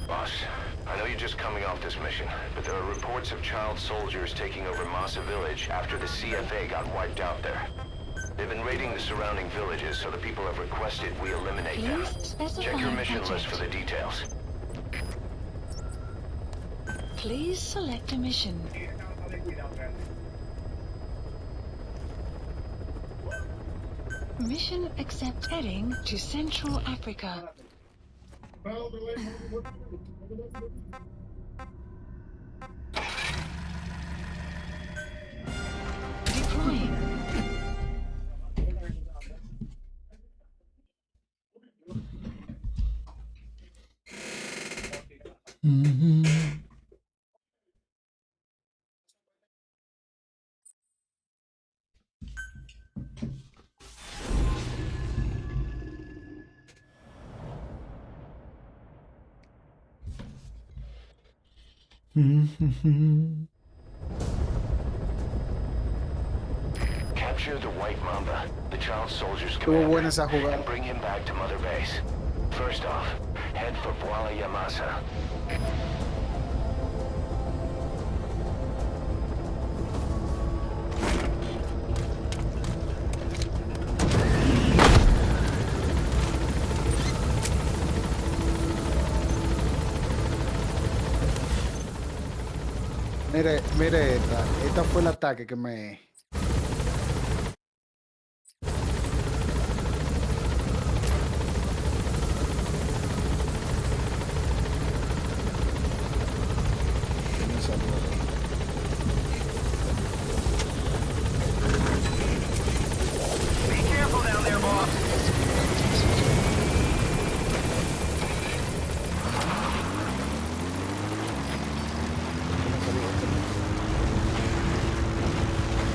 Boss, I know you're just coming off this mission, but there are reports of child soldiers taking over Masa Village after the CFA got wiped out there. They've been raiding the surrounding villages, so the people have requested we eliminate them. Check your mission list for the details. Please select a mission. Mission accept heading to Central Africa. Deploying. Capture the White Mamba, the child soldier's Estuvo buena esa commander, jugada. and bring him back to Mother Base. First off, head for Voila Yamasa. Mire esta. Esta fue el ataque que me... que me salió. Be careful down there, boss.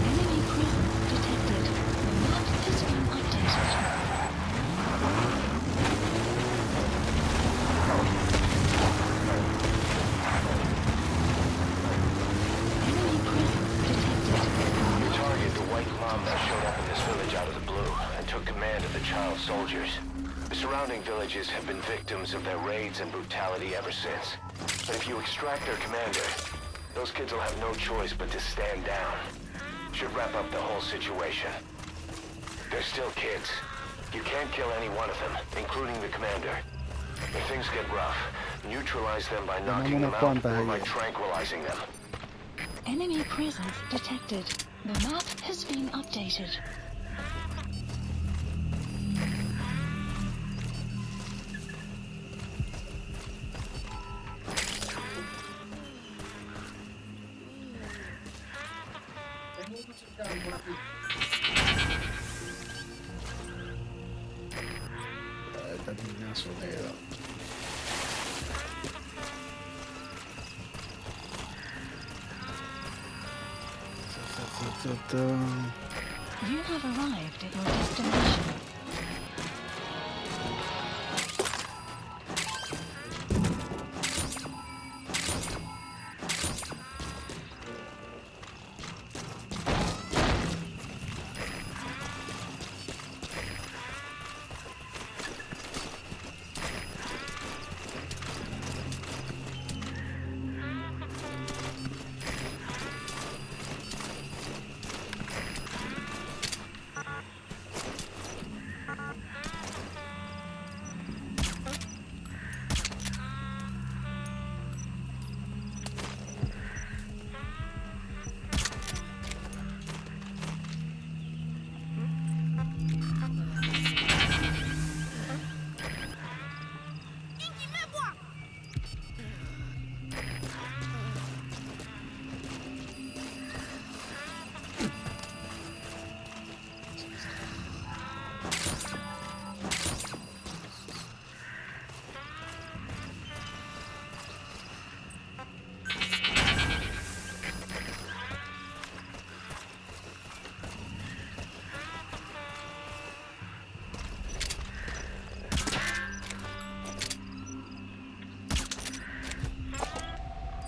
Enemy presence detected. The map has been updated. Enemy presence detected. The target, the White Mamba, showed up in this village out of the blue and took command of the child soldiers. The surrounding villages have been victims of their raids and brutality ever since. But if you extract their commander, those kids will have no choice but to stand down. Should wrap up the whole situation. They're still kids. You can't kill any one of them, including the commander. If things get rough, neutralize them by knocking them out or by tranquilizing them. Enemy presence detected. The map has been updated. Esta piñazo dedo. You have arrived at your destination.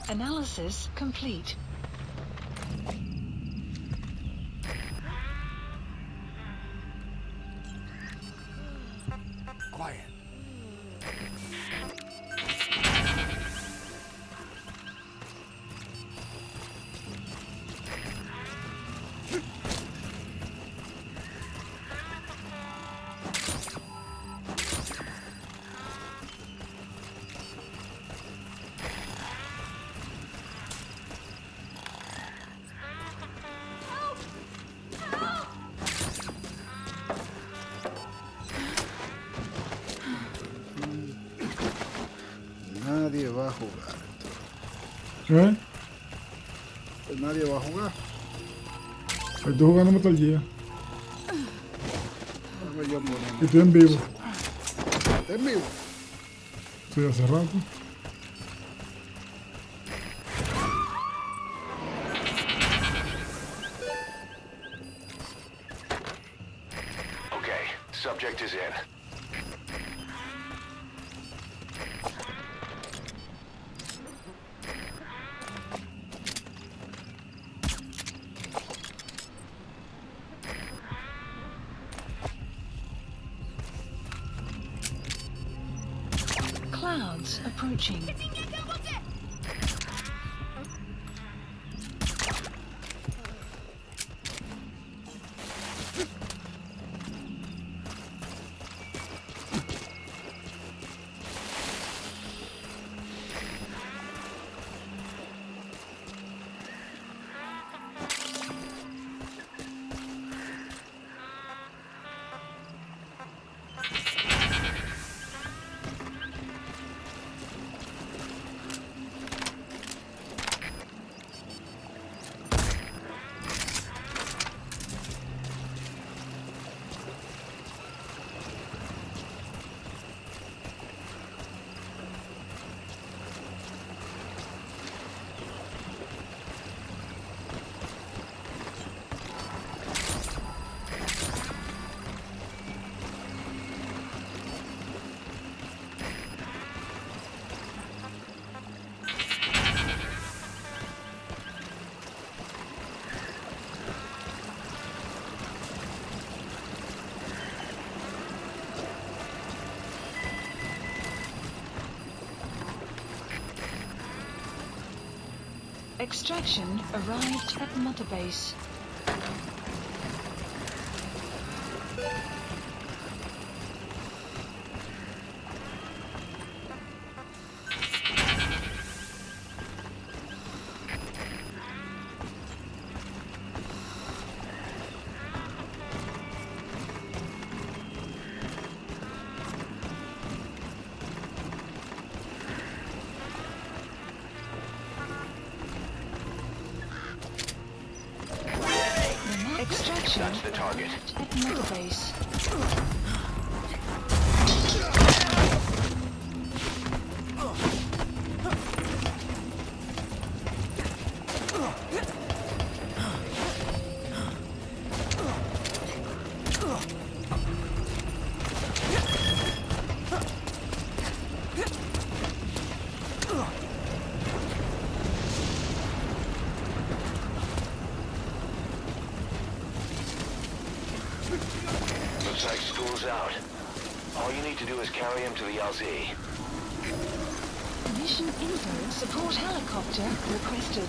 Analysis complete. Quiet. Nadie va a jugar. ¿Qué? Pues nadie va a jugar. Estoy jugando Metal Gear. Dame yo Y ponerme. estoy en vivo. ¿Estás en vivo? Sí, hace rato. Okay, subject is in. Clouds approaching. Extraction arrived at Mother Base. Extraction That's the target. at Mother Base. Looks like school's out. All you need to do is carry him to the LZ. Mission info support helicopter requested.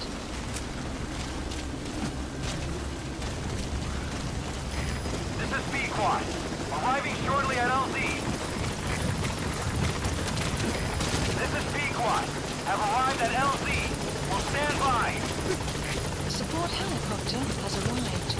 This is B-Quad. Arriving shortly at LZ. This is B-Quad. Have arrived at LZ. Will stand by. Support helicopter has arrived.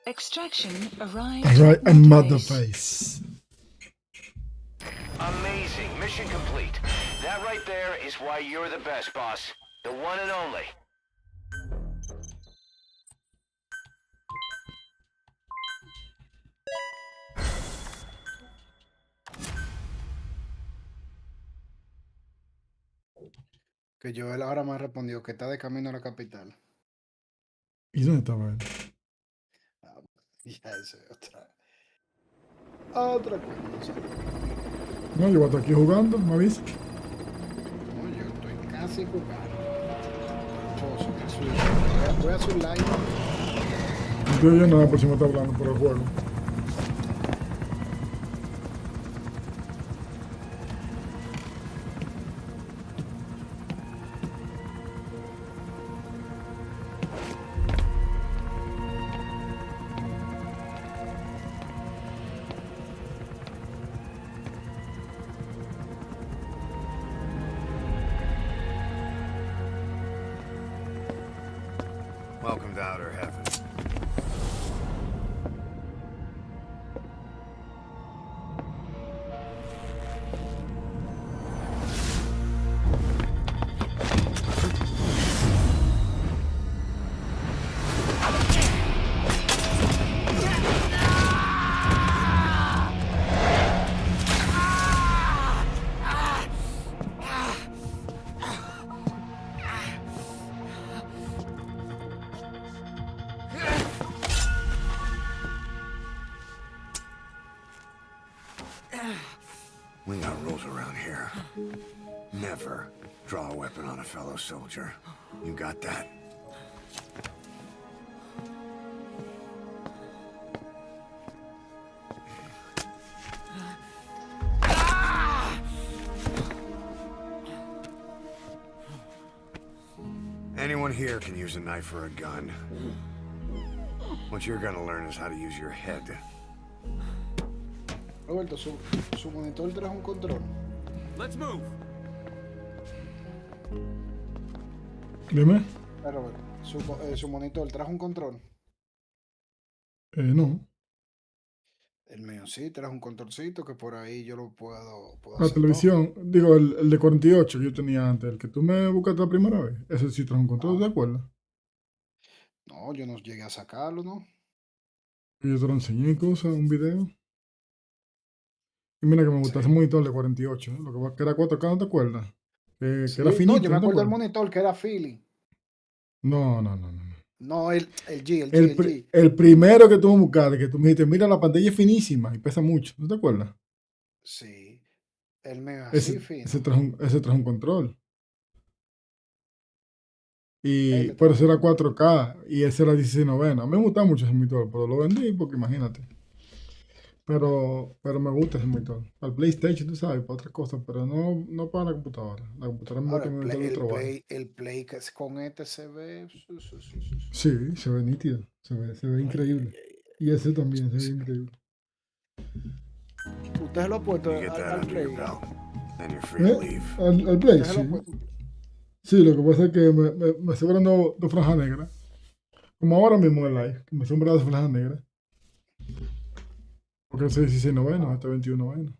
Extraction arrived. Right, at and mother mother base. face. Amazing. Mission complete. That right there is why you're the best, boss. The one and only. Que Joel ahora me respondió que está de camino a la capital. ¿Y dónde estaba él? Ah, ya esa es otra cosa. No sé. No, yo voy a estar aquí jugando, me avisa. No, yo estoy casi jugando. Voy a su live. No estoy oyendo nada por si me está hablando por el juego. Welcome to outer heaven. We got rules around here. Never draw a weapon on a fellow soldier. You got that? Anyone here can use a knife or a gun. What you're gonna learn is how to use your head. Roberto, su monitor trae un control. Let's move. Dime. Roberto, su monitor trajo un control. No. El mío sí, trajo un controlcito que por ahí yo lo puedo La hacer televisión, digo, el de 48 que yo tenía antes, el que tú me buscaste la primera vez, ese sí trajo un control, ¿te acuerdas? todo. No, yo no llegué a sacarlo, ¿no? Y yo te lo enseñé cosas, un video. Y mira que me gustó ese Sí. monitor de 48, ¿eh? Lo que era 4K, ¿no te acuerdas? Que era Sí, no, finito, yo me ¿no te acuerdo del acuerdas? monitor que era Philly. No, no, no, no. No, el G, el G, el G. El primero que tú me buscaste, que tú me dijiste, mira, la pantalla es finísima y pesa mucho, ¿no te acuerdas? Sí, el mío es así Ese, fino. ese trajo un control. Este Pero trajo ese un era control. 4K y ese era 16 novena. A mí me gustaba mucho ese monitor, pero lo vendí porque imagínate. Pero me gusta ese monitor. Para el PlayStation, tú sabes, para otras cosas, pero no para la computadora. La computadora me Ahora, gusta me sale otro trabajo. el play que es con este se ve. Sí. Sí, se ve nítido, se ve Ay, ay, increíble. ay, Y ese también se ve sí. increíble. Usted se lo ha puesto You get that al under your play. belt, then you're free to leave. Al Play, Usted se lo ha sí. puesto. Sí, lo que pasa es que me sobran dos franjas negras. Como ahora mismo en live, que me sobran dos franjas negras. Porque ese es 16 noveno, este es 21 noveno.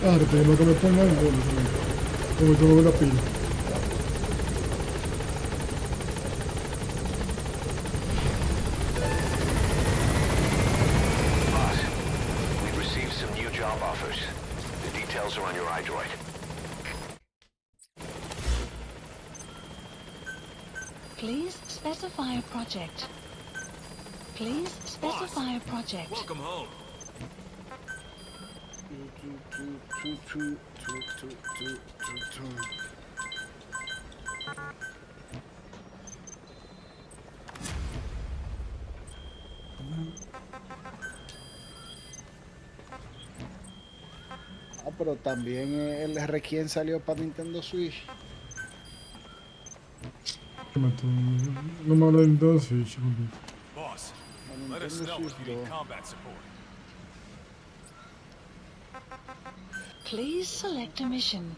Ahora tengo que me ponga el bolo también. Como tengo la pila. Boss, we've received some new job offers. The details are on your iDroid. Please specify a project. Please specify a project. Welcome home. pero también el R-Quién salió para Nintendo Switch. ¿Qué me tú? No me hablo de Nintendo Switch, compito. Boss, Para let us Nintendo know if Switch you need 2. combat support. Please select a mission.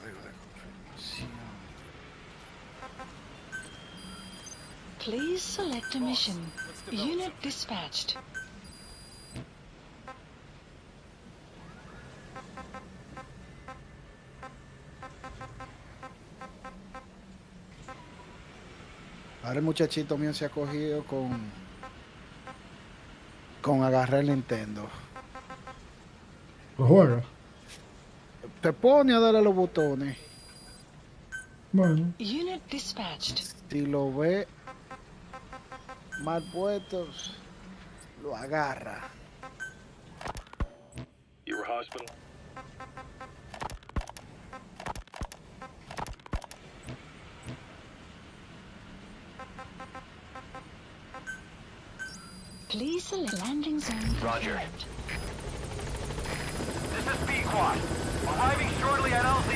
Luego de confirmación. Please select a mission. Unit dispatched. Ahora el muchachito mío se ha cogido con agarrar el Nintendo. ¿Lo juega? Te pone a darle a los botones. Bueno, Unit dispatched. Si lo ve mal puestos, lo agarra. Your hospital? Please select landing zone. Roger. confirmed. This is Pequod. Arriving shortly at LZ.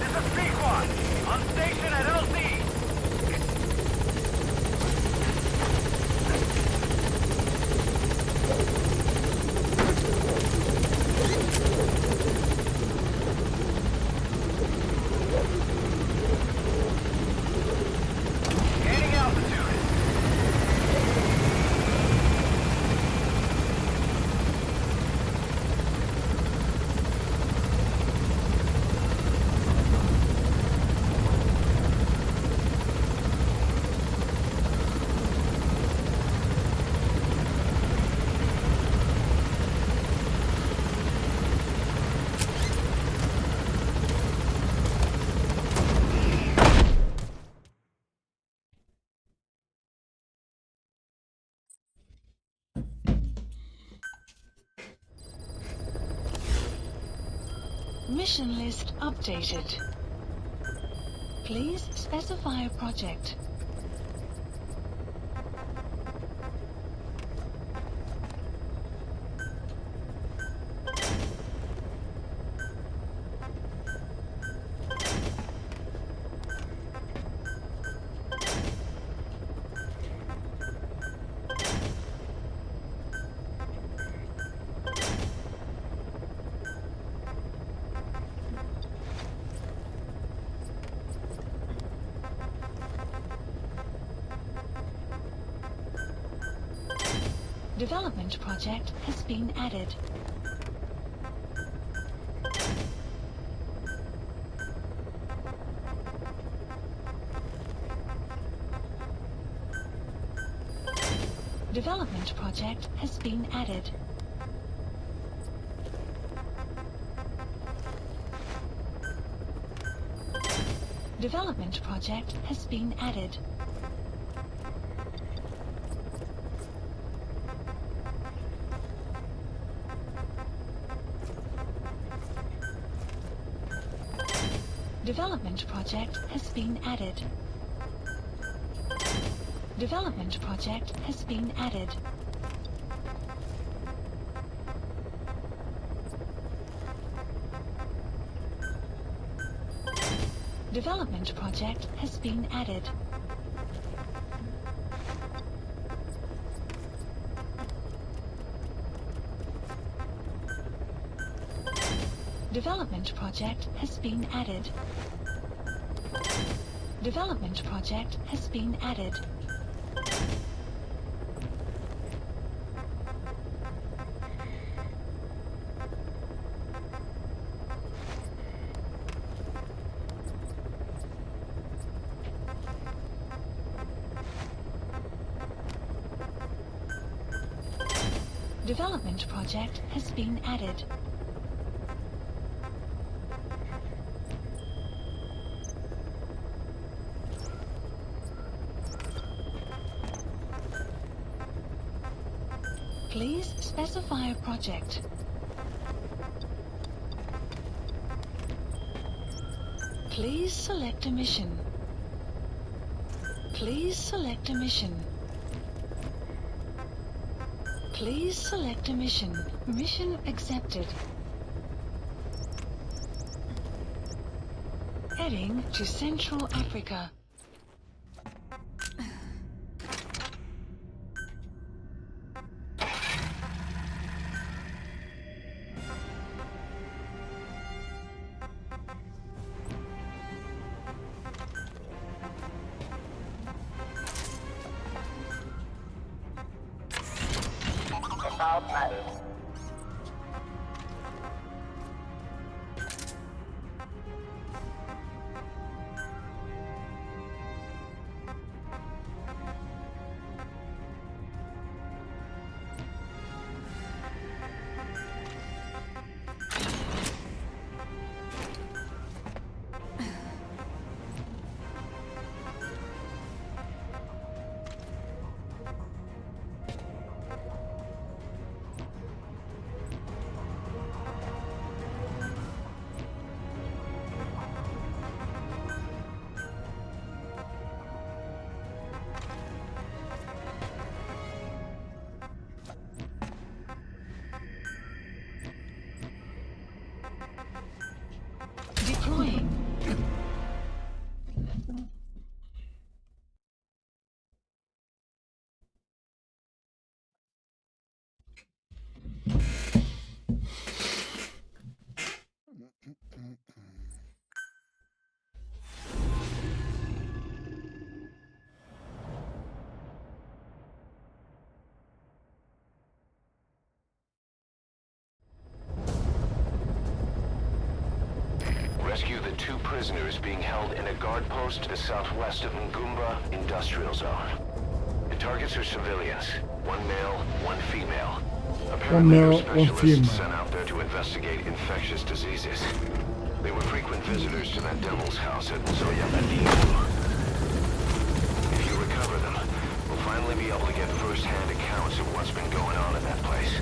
This is Pequod. On station at LZ. Gaining altitude. Mission list updated. Please specify a project. Development project has been added. Development project has been added. Development project has been added. Development project has been added. Development project has been added. Development project has been added. Development project has been added. Development project has been added. Development project has been added. Please specify a project. Please select a mission. Please select a mission. Please select a mission. Mission accepted. Heading to Central Africa. Deploying. Rescue the 2 prisoners being held in a guard post to the southwest of Ngumba Industrial Zone. The targets are civilians. 1 male, 1 female. Apparently male, they're one specialists female. sent out there to investigate infectious diseases. They were frequent visitors to that devil's house at Zoyabadingu. If you recover them, we'll finally be able to get first-hand accounts of what's been going on in that place.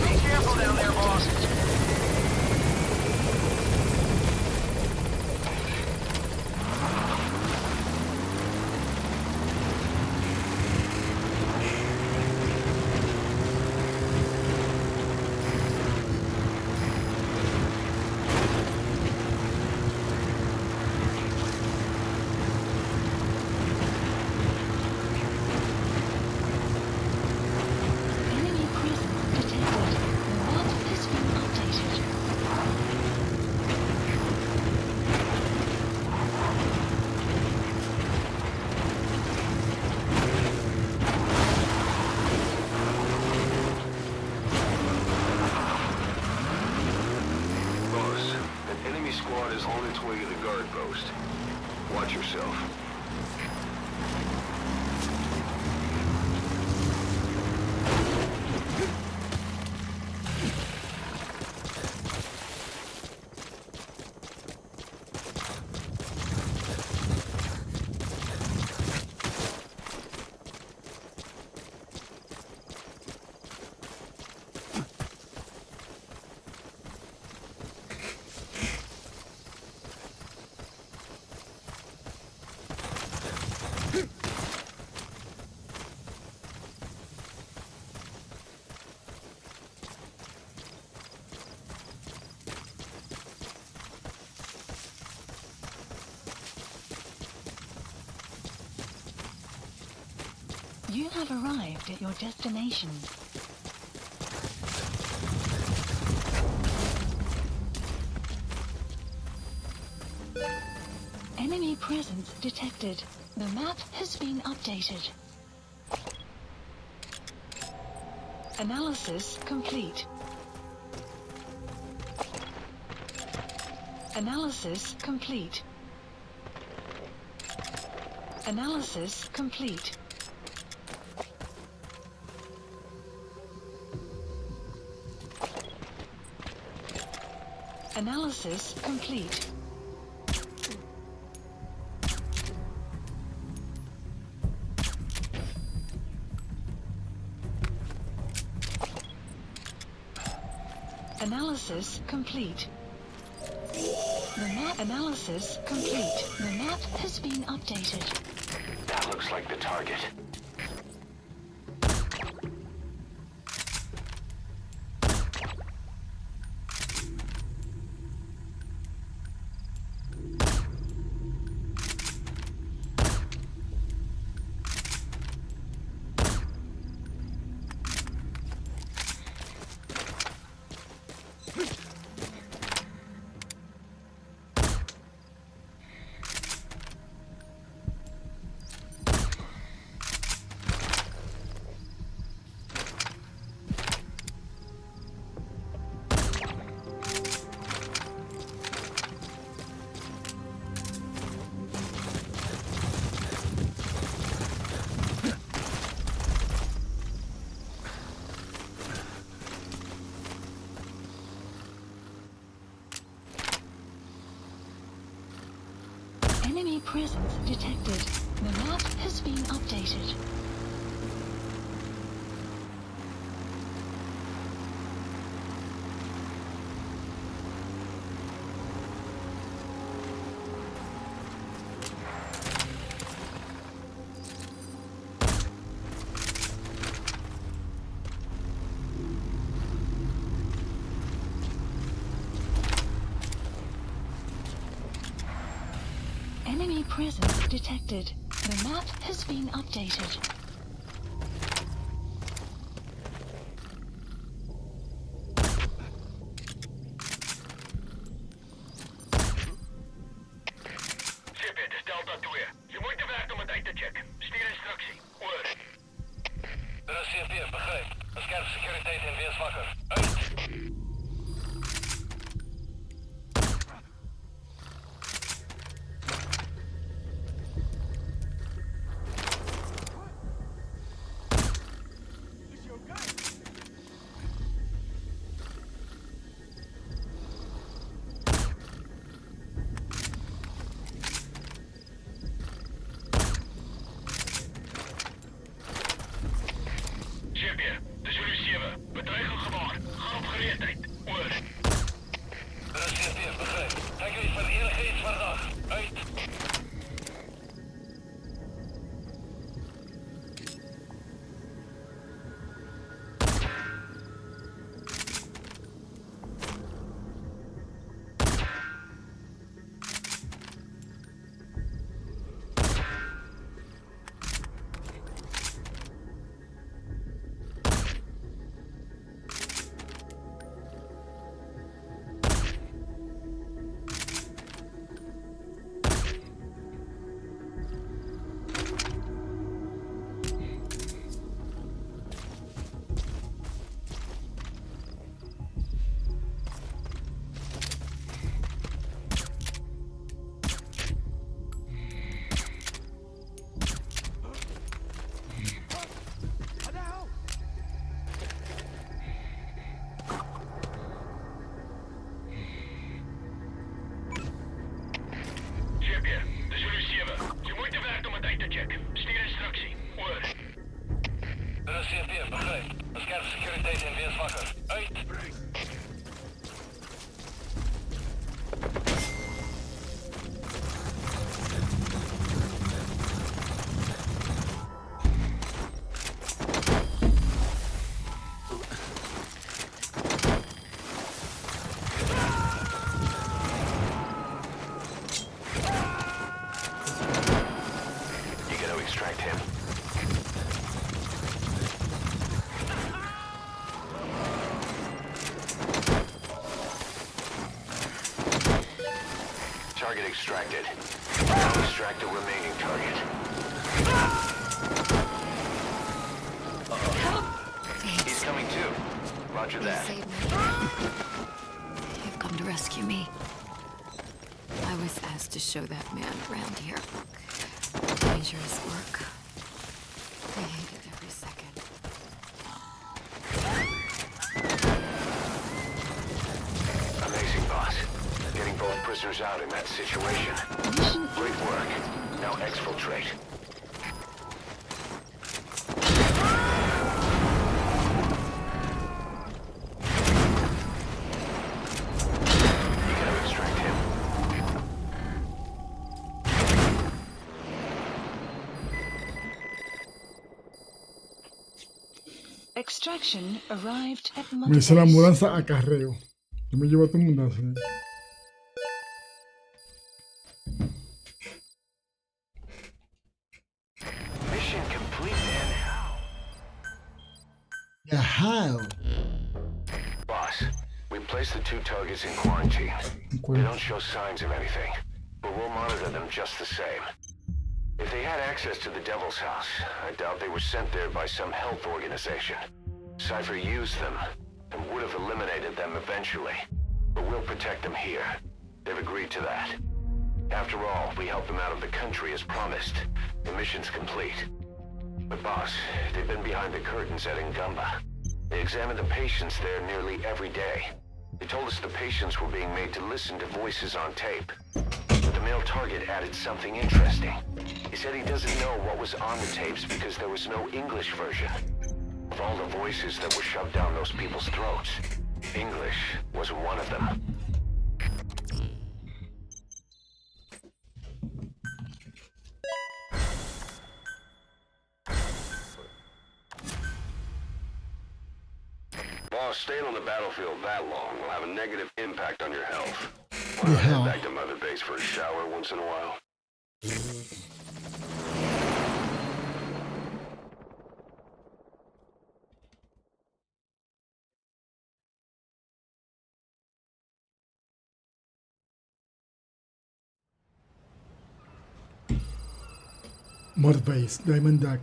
Be careful down there, boss. Enemy presence detected. The map has been updated. Boss, an enemy squad is on its way to the guard post. Watch yourself. You have arrived at your destination. Enemy presence detected. The map has been updated. Analysis complete. Analysis complete. Analysis complete. Analysis complete. Analysis complete. The map analysis complete. The map has been updated. That looks like the target. Enemy presence detected. The map has been updated. Enemy presence detected. The map has been updated. Shiphead, Delta 2. Je moeite waard om het uit te checken. Stuur instructie. Oor. Er is CP, begrijp. Een scherp securiteit en wees wakker. Uit! Shiphead, de Zulu 7. Bedreiging gewaar. Ga op gereedheid. Oor. Er is CP, begrijp. Kijk eens van enige iets vandaag. Uit! Shiphead, de Zulu 7. Je moeite waard om het uit te checken. Stuur instructie. Oor. Er is CP, begrijp. Een scherp securiteit en wees wakker. Uit! You gotta extract him. Target extracted. Now extract the remaining target. He's coming too. Roger You that. saved me. You've come to rescue me. I was asked to show that man around here. Dangerous work. I hate it every second. Amazing, boss. officers out in that situation. Mission Great work. Now exfiltrate. You gotta extract him. extraction arrived at Me hice la Mother Base. mudanza a carreo. Yo me llevo a todo el mundo así. Mission complete and how? Yeah, how? Boss, we placed the 2 targets in quarantine. They don't show signs of anything, but we'll monitor them just the same. If they had access to the Devil's House, I doubt they were sent there by some health organization. Cypher used them, and would have eliminated them eventually. But we'll protect them here. They've agreed to that. After all, we helped them out of the country as promised. The mission's complete. But boss, they've been behind the curtains at Ngumba. They examine the patients there nearly every day. They told us the patients were being made to listen to voices on tape. But the male target added something interesting. He said he doesn't know what was on the tapes because there was no English version. Of all the voices that were shoved down those people's throats, English wasn't one of them. Boss, staying on the battlefield that long will have a negative impact on your health. The hell? Head back to Mother Base for a shower once in a while. Mud base, Diamond Duck.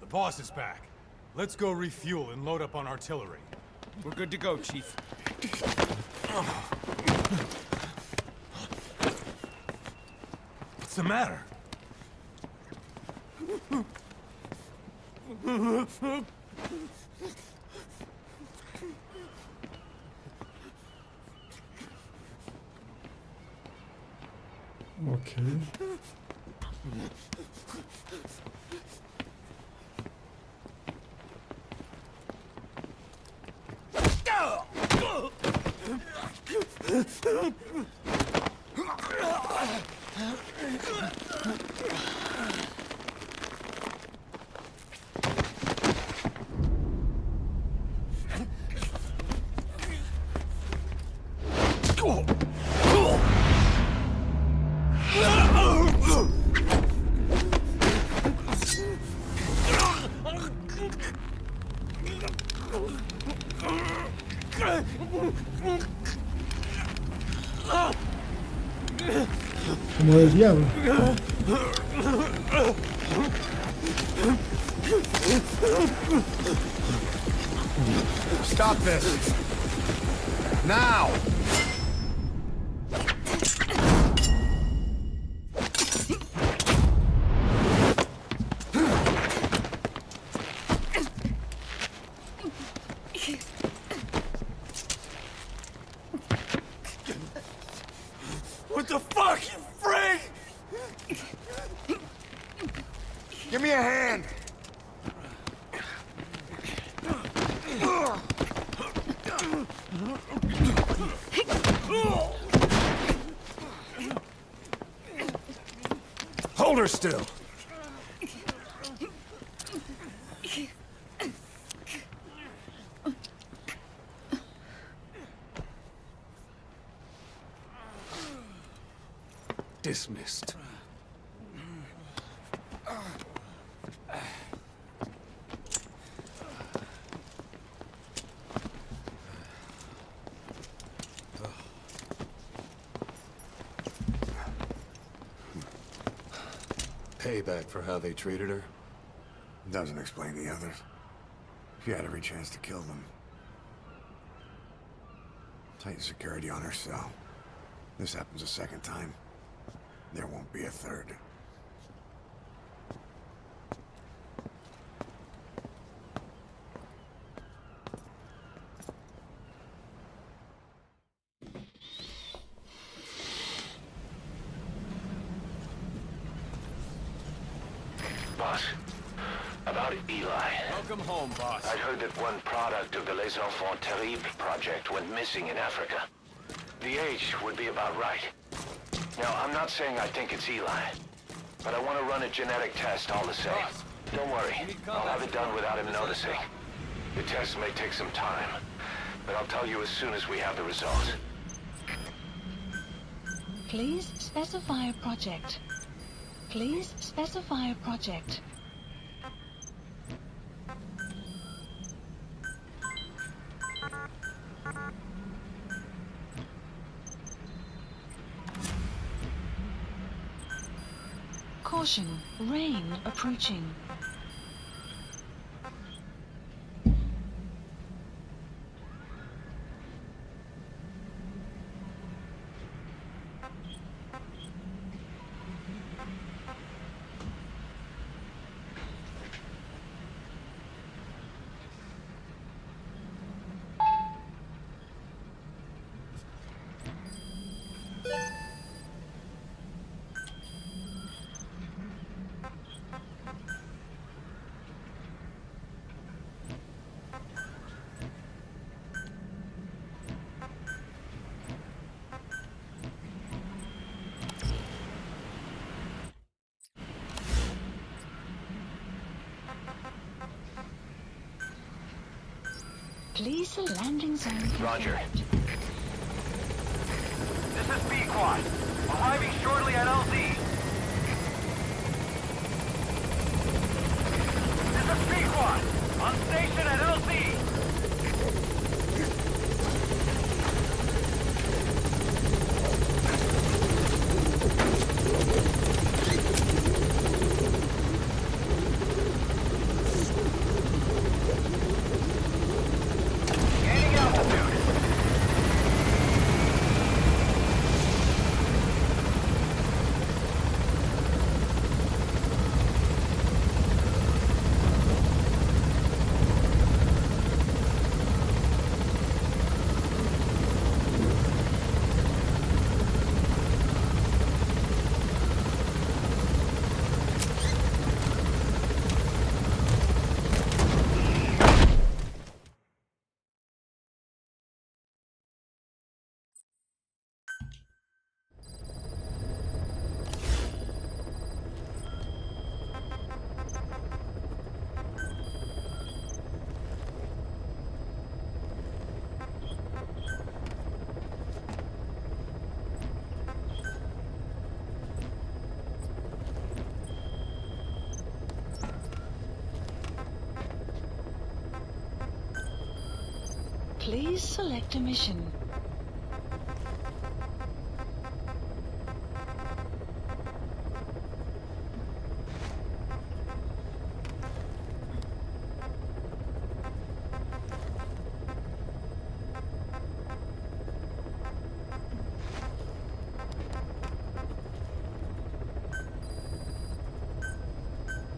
The boss is back. Let's go refuel and load up on artillery. We're good to go, Chief. What's the matter? Okay. Como del diablo. Stop this! Now! What the fuck, you freak? Give me a hand! Hold her still. Dismissed. Payback for how they treated her? Doesn't explain the others. She had every chance to kill them. Tight security on her cell. This happens a second time. There won't be a third. Boss, about Eli. Welcome home, boss. I'd heard that one product of the Les Enfants Terribles project went missing in Africa. The age would be about right. Now, I'm not saying I think it's Eli, but I want to run a genetic test all the same. Boss. Don't worry, I'll have it done without him noticing. The test may take some time, but I'll tell you as soon as we have the results. Please specify a project. Please specify a project. Caution, rain approaching. Please the landing zone. Roger. This is B-Quad. Arriving shortly at LZ. This is B-Quad. On station at LZ. Gaining altitude. Please select a mission.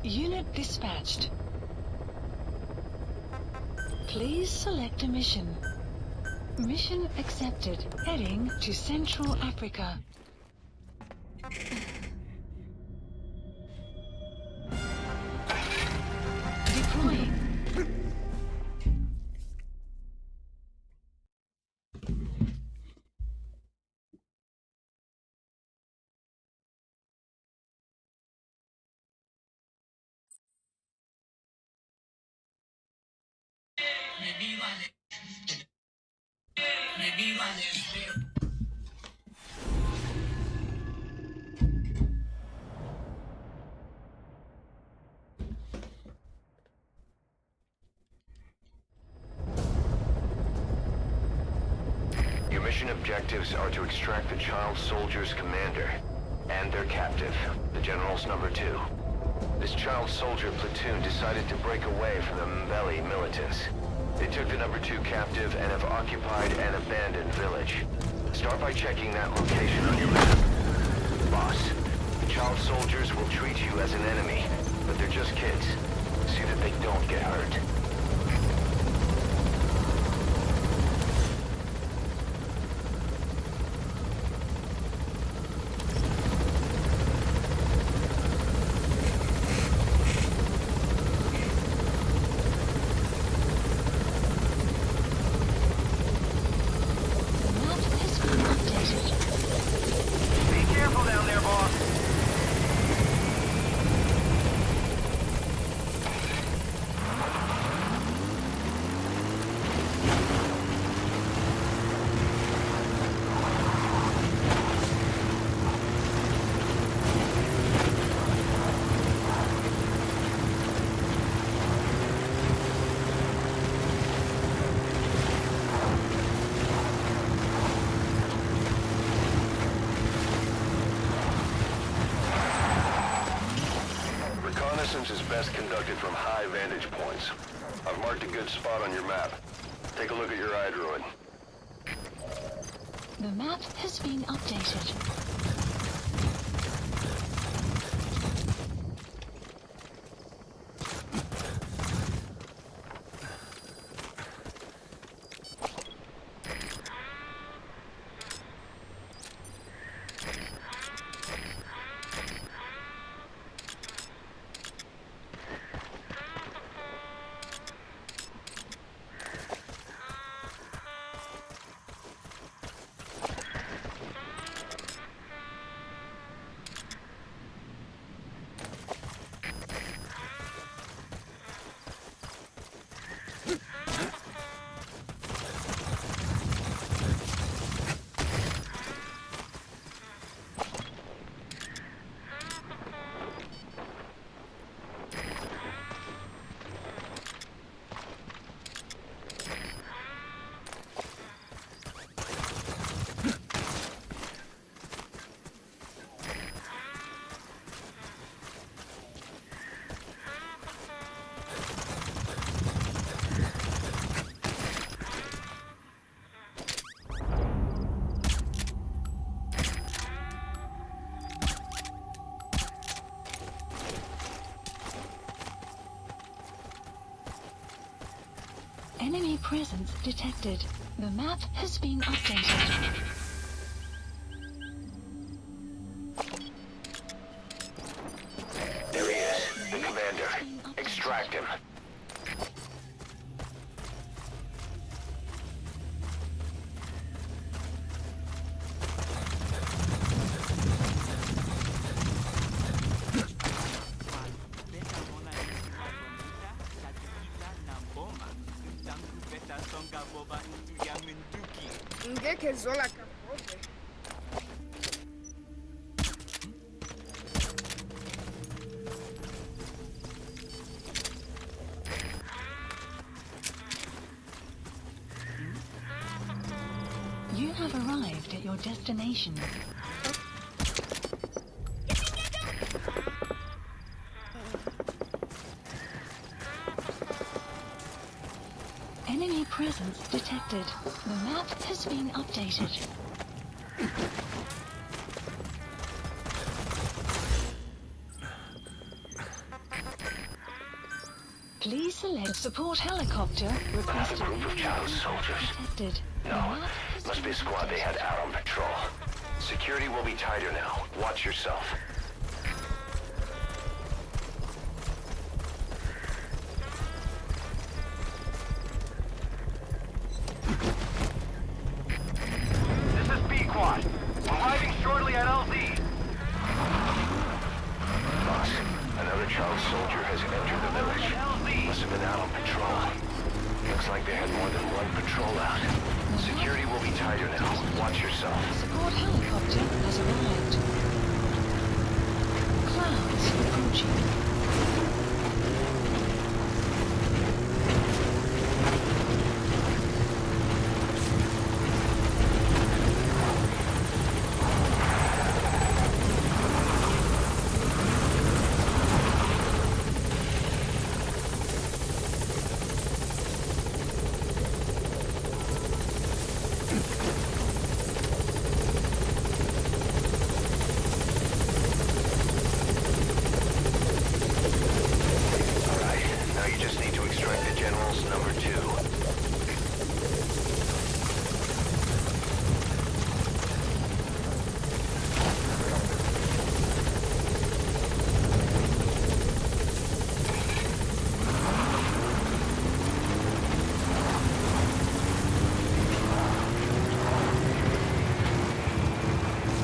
Unit dispatched. Please select a mission. Mission accepted. Heading to Central Africa. Deploying. Your mission objectives are to extract the child soldier's commander and their captive, the General's number 2. This child soldier platoon decided to break away from the Mbeli militants. They took the number 2 captive and have occupied an abandoned village. Start by checking that location on your map. Boss, the child soldiers will treat you as an enemy, but they're just kids. See that they don't get hurt. Reconnaissance is best conducted from high vantage points. I've marked a good spot on your map. Take a look at your iDroid. The map has been updated. Enemy presence detected. The map has been updated. There he is, the commander. Extract him. Ngeke zola kapobe. You have arrived at your destination. Enemy presence detected. The map has been updated. Please select support helicopter requested. A group of child soldiers. Detected. The No, map has must be a been squad they had updated. out on patrol. Security will be tighter now. Watch yourself. This is B-Quad. Arriving shortly at LZ. Boss, another child soldier has entered the village. Must have been out on patrol. Looks like they had more than one patrol out. Security will be tighter now. Watch yourself. Support helicopter has arrived. Clouds approaching. Alright, now you just need to extract the general's number 2.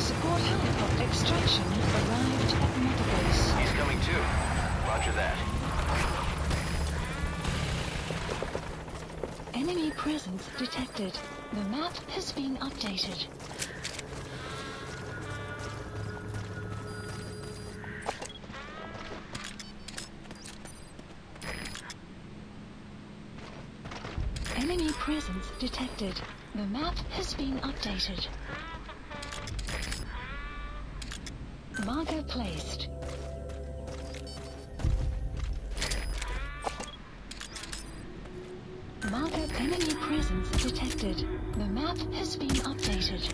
Support helicopter extraction arrived at Mother Base. He's coming too. Roger that. Enemy presence detected. The map has been updated. Enemy presence detected. The map has been updated. Marker placed. Enemy presence detected. The map has been updated.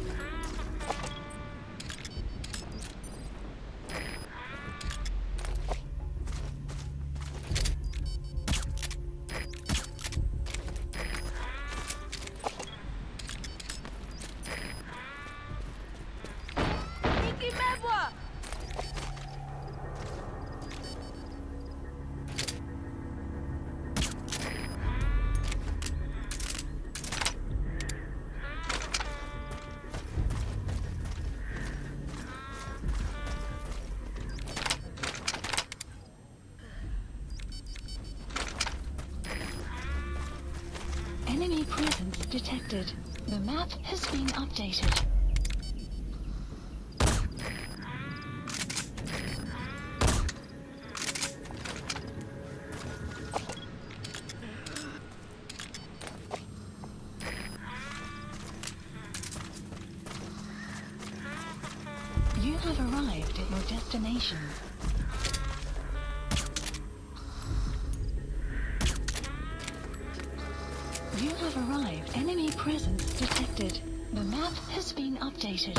Enemy presence detected. The map has been updated. You have arrived at your destination. You have arrived. Enemy presence detected. The map has been updated.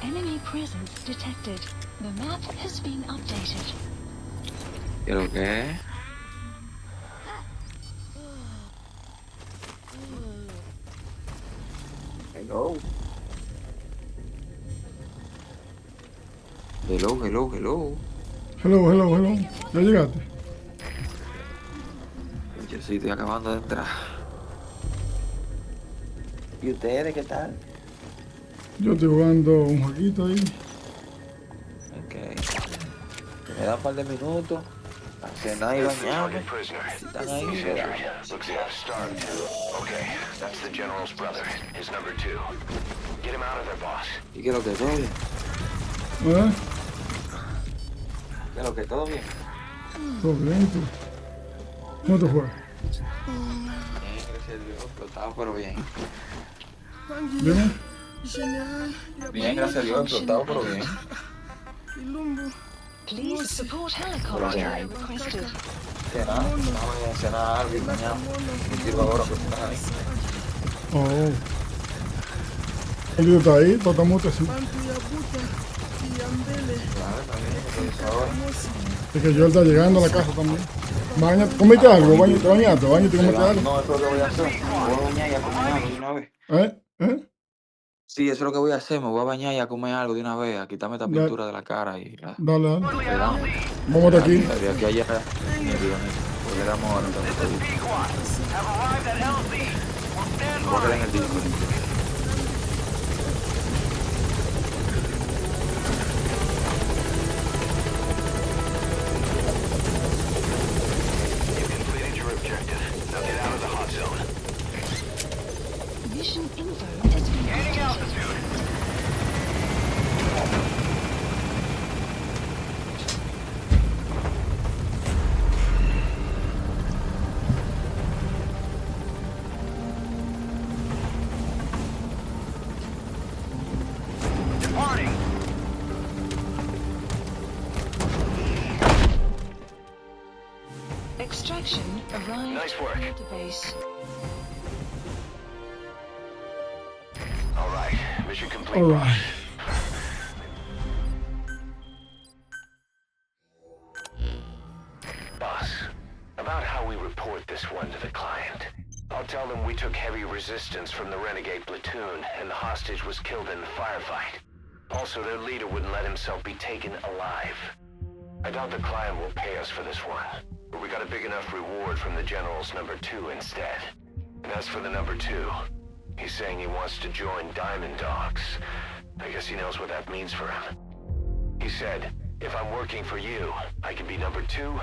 Enemy presence detected. The map has been updated. ¿Qué lo que es? Hello. Hello, hello, hello. Hello, hello, hello. ¿Ya llegaste? Yo sí estoy acabando de entrar. ¿Y ustedes qué tal? Yo estoy jugando un jueguito ahí. Ok. Me da un par de minutos. A cenar y bañarme. Están ahí. He's injured. Looks half starved too. Okay, that's the general's brother, his number 2. Get him out of there, boss. ¿Y qué es lo que todo bien? ¿Eh? ¿Qué es lo que todo bien? Todo bien, tú. ¿Cómo te fue? Bien, gracias a Dios. Explotado, pero bien. ¿Bien? Bien, gracias a Dios. Explotado, pero bien. Please support helicopter requested. Cenar. Vamos a cenar algo y mañana. Me sirvo ahora porque estás ahí. Oh. El lío está ahí, todo está mucho así. Claro, está bien. Entonces ahora. Es que yo está llegando a la casa también. Bañate, comete algo, te bañate, comete algo. No, eso es lo que voy a hacer. Me voy a bañar y a comer algo de una vez. ¿Eh? Sí, eso es lo que voy a hacer. Me voy a bañar y a comer algo de una vez. A quitarme esta pintura de la cara y ya. Dale. Le damos. Vamos de aquí. De aquí a allá. Pues le damos ahora entonces. Voy a quedar en el disco. You've completed your objective. Now get out of the hot zone. Mission info has been updated. Departing. Extraction arrived Nice work. at the base. All right, mission complete. All right. Boss, about how we report this one to the client. I'll tell them we took heavy resistance from the renegade platoon and the hostage was killed in the firefight. Also, their leader wouldn't let himself be taken alive. I doubt the client will pay us for this one, but we got a big enough reward from the general's number 2 instead. And as for the number 2, he's saying he wants to join Diamond Dogs. I guess he knows what that means for him. He said, if I'm working for you, I can be number 2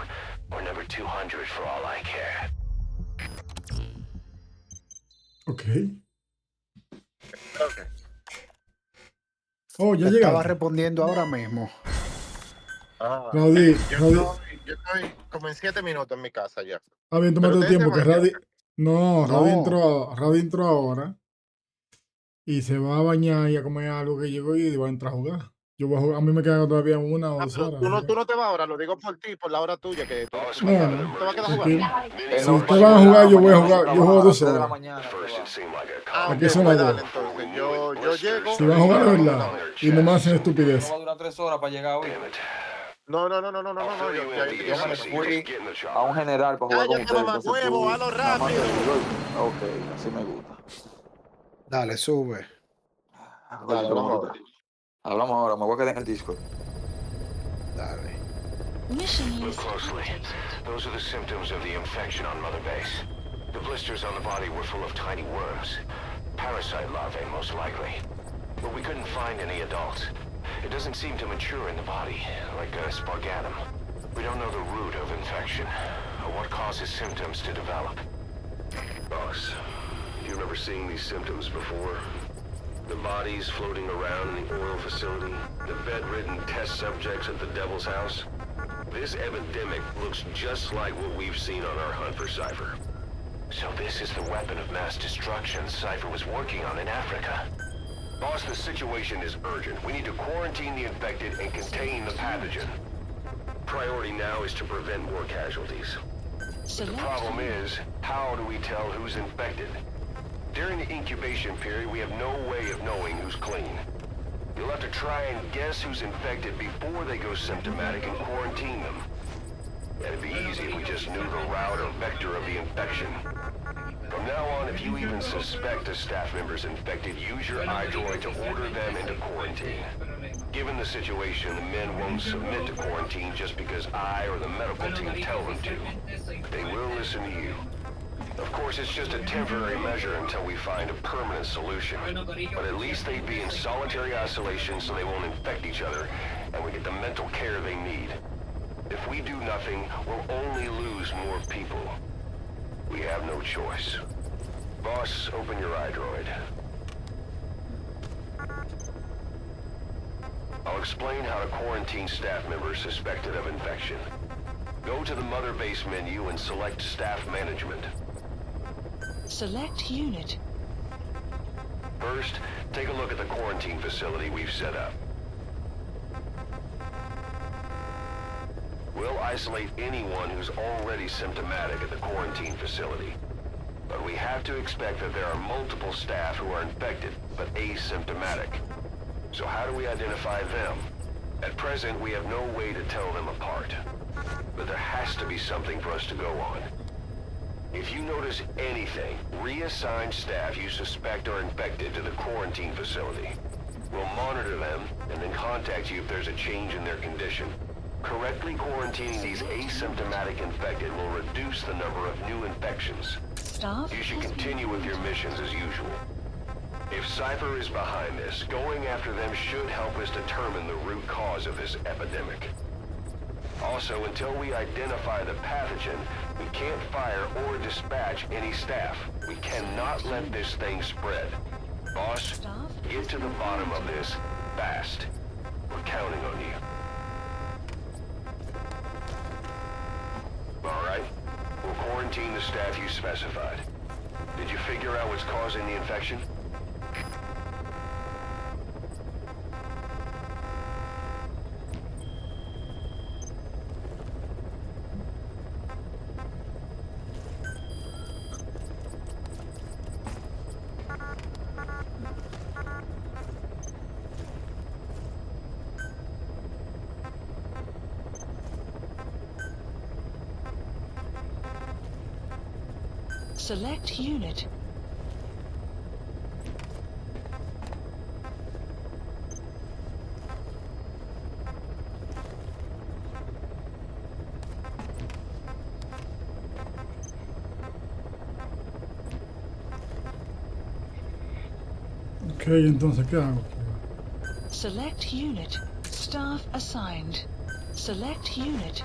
or number 200 for all I care. Okay. Oh, ya Te estaba llegaste. respondiendo ahora mismo. Rowdy, Yo estoy como en 7 minutos en mi casa ya. está bien, Pero tómate tu ustedes se tiempo, que van ya. Rowdy... No, No, Rowdy entró ahora y se va a bañar y a comer algo que llegó y va a entrar a jugar. Yo voy a jugar, a mí me quedan todavía 1 o Ah, 2 pero horas. tú no te vas ahora, lo digo por ti, por la hora tuya, que tú Boss, te we No, have vas, an no, tú te vas a quedar emergency. jugando. tranquilo. Él Si no usted va va a a jugar, yo voy a mañana jugar. se Yo juego trabaja a las 2 3 de la horas. mañana. se First, va. it seemed like a Ah, ok, Aquí son pues las dale, 2. entonces. new Yo blisters llego. Si van a jugar de starting verdad on their y no me hacen chests. estupidez. No va a durar 3 horas para llegar hoy. Damn it. No, I'll fill you in at the Yo me ACC. fui Just get in the a un chopper. general para jugar con Cállate, ustedes. mamá Entonces huevo, tú hazlo nada más te rápido. ayudó. Ok, así me gusta. dale, sube. Dale, hablamos ahora. Hablamos ahora, me voy a quedar en el Discord. Dale. Mission Look is closely. Those are the symptoms of the infection on Mother Base. The blisters on the body were full of tiny worms. Parasite larvae, most likely. But we couldn't find any adults. It doesn't seem to mature in the body, like a spargatum. We don't know the root of infection, or what causes symptoms to develop. Boss, do you remember seeing these symptoms before? The bodies floating around in the oil facility, the bedridden test subjects at the Devil's House. This epidemic looks just like what we've seen on our hunt for Cypher. So this is the weapon of mass destruction Cypher was working on in Africa. Boss, the situation is urgent. We need to quarantine the infected and contain the pathogen. Priority now is to prevent more casualties. The problem is, how do we tell who's infected? During the incubation period, we have no way of knowing who's clean. You'll have to try and guess who's infected before they go symptomatic and quarantine them. It'd be easy if we just knew the route or vector of the infection. From now on, if you even suspect a staff member's infected, use your iDroid to order them into quarantine. Given the situation, the men won't submit to quarantine just because I or the medical team tell them to. They will listen to you. Of course, it's just a temporary measure until we find a permanent solution. But at least they'd be in solitary isolation so they won't infect each other, and we get the mental care they need. If we do nothing, we'll only lose more people. We have no choice. Boss, open your iDroid. I'll explain how to quarantine staff members suspected of infection. Go to the Mother Base menu and select Staff Management. select unit. First, take a look at the quarantine facility we've set up. We'll isolate anyone who's already symptomatic at the quarantine facility. But we have to expect that there are multiple staff who are infected, but asymptomatic. So how do we identify them? At present, we have no way to tell them apart. But there has to be something for us to go on. If you notice anything, reassign staff you suspect are infected to the quarantine facility. We'll monitor them and then contact you if there's a change in their condition. Correctly quarantining these asymptomatic infected will reduce the number of new infections. You should continue with your missions as usual. If Cypher is behind this, going after them should help us determine the root cause of this epidemic. Also, until we identify the pathogen, we can't fire or dispatch any staff. We cannot let this thing spread. Boss, get to the bottom of this fast. We're counting on you. All right. We'll quarantine the staff you specified. Did you figure out what's causing the infection? Select unit. Ok, entonces, ¿qué hago? Select unit. Staff assigned. Select unit.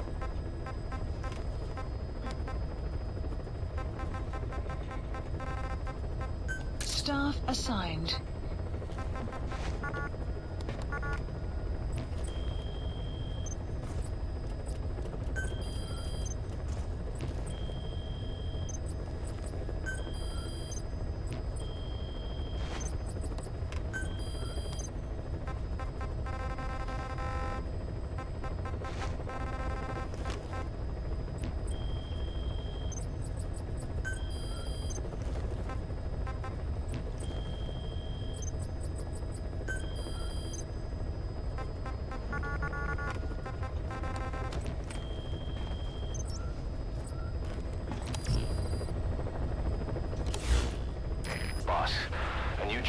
Staff assigned.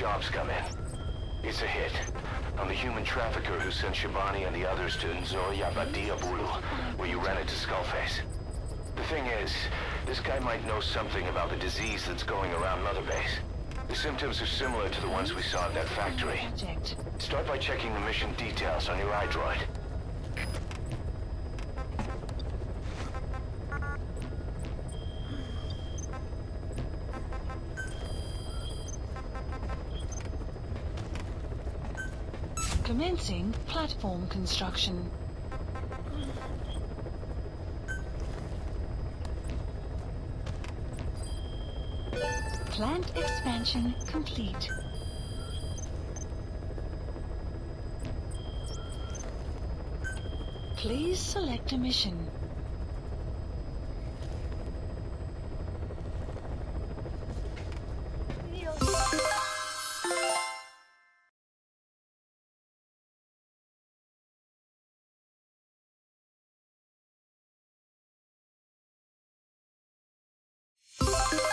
job's come in. It's a hit. I'm the human trafficker who sent Shabani and the others to Nzoya Badia Bulu, where you ran into Skullface. The thing is, this guy might know something about the disease that's going around Mother Base. The symptoms are similar to the ones we saw at that factory. Start by checking the mission details on your iDroid. Commencing platform construction. Plant expansion complete. Please select a mission.